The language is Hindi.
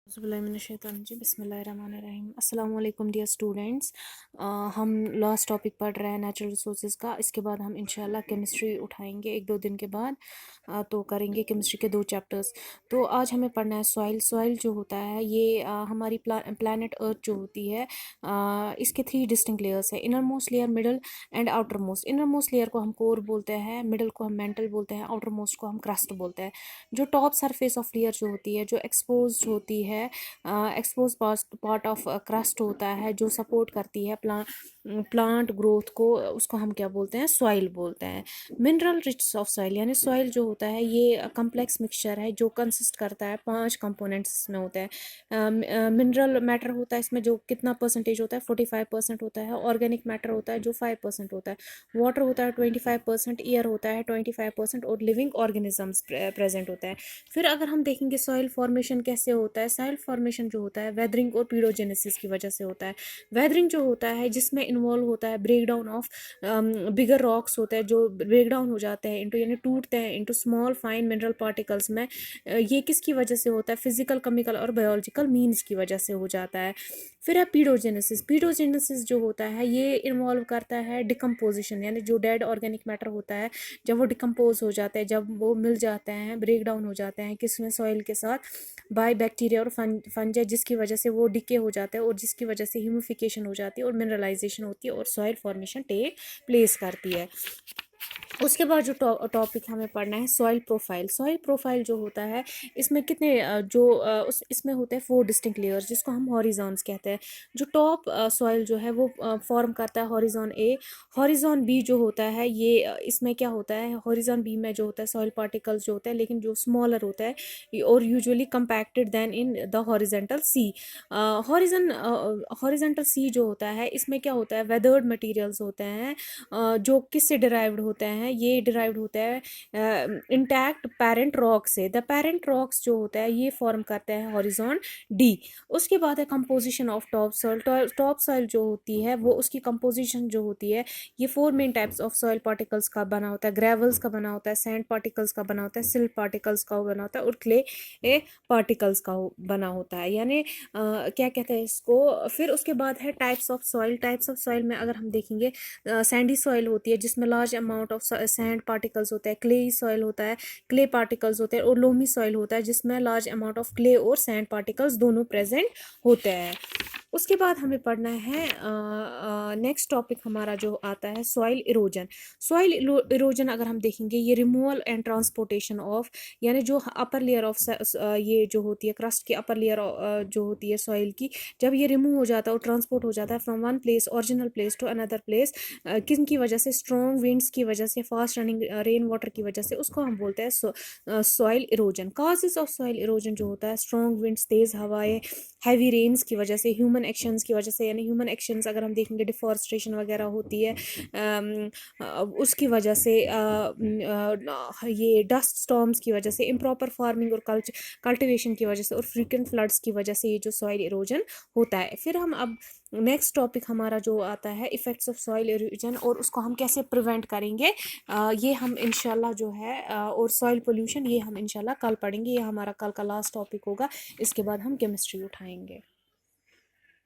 बिस्मिल्लाहिर्रहमानिर्रहीम। अस्सलाम वालेकुम डियर स्टूडेंट्स। हम लास्ट टॉपिक पढ़ रहे हैं नेचुरल रिसोर्सेज का। इसके बाद हम इंशाल्लाह केमिस्ट्री उठाएंगे एक दो दिन के बाद। तो करेंगे केमिस्ट्री के 2 चैप्टर्स। तो आज हमें पढ़ना है सॉइल। सॉइल जो होता है ये हमारी प्लानट अर्थ जो होती है, इसके 3 डिस्टिंक्ट लेयर्स है। Inner most layer, middle and outer most. Inner most layer को हम कोर बोलते हैं, मिडल को हम मेंटल बोलते हैं, आउटर मोस्ट को हम क्रस्ट बोलते हैं। जो टॉप सरफेस ऑफ लेयर जो होती है, जो एक्सपोज होती है, एक्सपोज पार्ट ऑफ क्रस्ट होता है, जो सपोर्ट करती है प्लांट ग्रोथ को, उसको हम क्या बोलते हैं? सॉइल बोलते हैं। मिनरल रिच ऑफ सॉइल, यानी सॉइल जो होता है ये कम्प्लेक्स मिक्सचर है जो कंसिस्ट करता है 5 कंपोनेंट्स इसमें होते हैं। मिनरल मैटर होता है इसमें, जो कितना परसेंटेज होता है? 45% होता है। ऑर्गेनिक मैटर होता है जो 5% होता है। वाटर होता है 25%, एयर होता है 25% और लिविंग ऑर्गेनिजम्स प्रेजेंट होता है। फिर अगर हम देखेंगे सॉइल फॉर्मेशन कैसे होता है, सॉइल फॉर्मेशन जो होता है वेदरिंग और पीडोजेनेसिस की वजह से होता है। वेदरिंग जो होता है जिसमें इन्वॉल्व होता है break down of bigger rocks होते हैं, जो ब्रेक डाउन हो जाते हैं इंटू, यानी टूटते हैं into small fine mineral particles में। ये किसकी वजह से होता है? फिजिकल, केमिकल और बायोलॉजिकल मीन्स की वजह से हो जाता है। फिर है पीडोजेनेसिस। पीडोजेनेसिस जो होता है ये इन्वॉल्व करता है डिकम्पोजिशन, यानी जो डेड ऑर्गेनिक मैटर होता है जब वो डिकम्पोज हो जाते हैं, जब वो मिल जाते हैं, ब्रेक डाउन हो जाते हैं किसमें? सॉइल के साथ, बाय बैक्टीरिया और फंजाई, जिसकी वजह से वो डिके हो जाते हैं और जिसकी वजह से ह्यूमिफिकेशन हो जाती है और मिनरलाइजेशन होती है और सॉइल फॉर्मेशन टेक प्लेस करती है। उसके बाद जो टॉपिक हमें पढ़ना है सॉइल प्रोफाइल। सॉइल प्रोफाइल जो होता है इसमें कितने इसमें होते हैं 4 डिस्टिंक्ट लेयर्स जिसको हम हॉरिजॉन्स कहते हैं। जो टॉप सॉइल जो है वो फॉर्म करता है हॉरिजॉन ए। हॉरिजॉन बी जो होता है ये इसमें क्या होता है? हॉरिजॉन बी में जो होता है सॉइल पार्टिकल्स जो होता है, लेकिन जो स्मॉलर होता है और usually compacted than in the horizontal sea. Horizontal sea जो होता है इसमें क्या होता है? वेदर्ड मटेरियल्स होते हैं, जो किससे डिराइव्ड होते हैं? ये डिराइव्ड होता है इंटैक्ट पेरेंट रॉक से। द पेरेंट रॉक्स जो होता है ये फॉर्म करते हैं हॉरिजॉन डी। उसके बाद है composition of top soil. Top soil जो होती है वो उसकी कंपोजिशन जो होती है ये 4 main types of soil particles का बना होता है। ग्रेवल्स का बना होता है, सैंड पार्टिकल्स का बना होता है, सिल्ट पार्टिकल्स का बना होता है और क्ले पार्टिकल्स का बना होता है, यानी क्या कहते हैं इसको। फिर उसके बाद है types of soil. Types of soil में अगर हम देखेंगे, सैंडी सॉइल होती है जिसमें large amount of sand particles होता है। क्ले सॉइल होता है, क्ले पार्टिकल्स होते हैं। और लोमी सॉइल होता है जिसमें लार्ज अमाउंट ऑफ क्ले और सैंड पार्टिकल्स दोनों प्रेजेंट होते हैं। उसके बाद हमें पढ़ना है नेक्स्ट टॉपिक हमारा जो आता है सॉइल इरोजन। सॉइल इरोजन अगर हम देखेंगे ये रिमूवल एंड ट्रांसपोर्टेशन ऑफ, यानी जो अपर लेयर ऑफ ये जो होती है क्रस्ट की अपर लेयर जो होती है सॉइल की, जब ये रिमूव हो जाता है और ट्रांसपोर्ट हो जाता है from one place, original place to another place, किन की वजह से? स्ट्रॉन्ग विंड्स की वजह से, फास्ट रनिंग रेन वाटर की वजह से, उसको हम बोलते हैं soil erosion. Causes of soil erosion जो होता है स्ट्रॉन्ग विंड्स, तेज हवाएं, हैवी रेन्स की वजह से, ह्यूमन एक्शंस की वजह से, यानी ह्यूमन एक्शंस अगर हम देखेंगे डिफॉरेस्टेशन वगैरह होती है उसकी वजह से, ये डस्ट स्टॉर्म्स की वजह से, इम्प्रॉपर फार्मिंग और कल्टिवेशन की वजह से और फ्रीक्वेंट फ्लड्स की वजह से ये जो सॉइल इरोजन होता है। फिर हम अब नेक्स्ट टॉपिक हमारा जो आता है इफ़ेक्ट्स ऑफ सॉइल इरोजन और उसको हम कैसे प्रिवेंट करेंगे, ये हम इंशाल्लाह जो है और सॉइल पोल्यूशन ये हम इंशाल्लाह कल पढ़ेंगे। ये हमारा कल का लास्ट टॉपिक होगा। इसके बाद हम केमिस्ट्री उठाएंगे।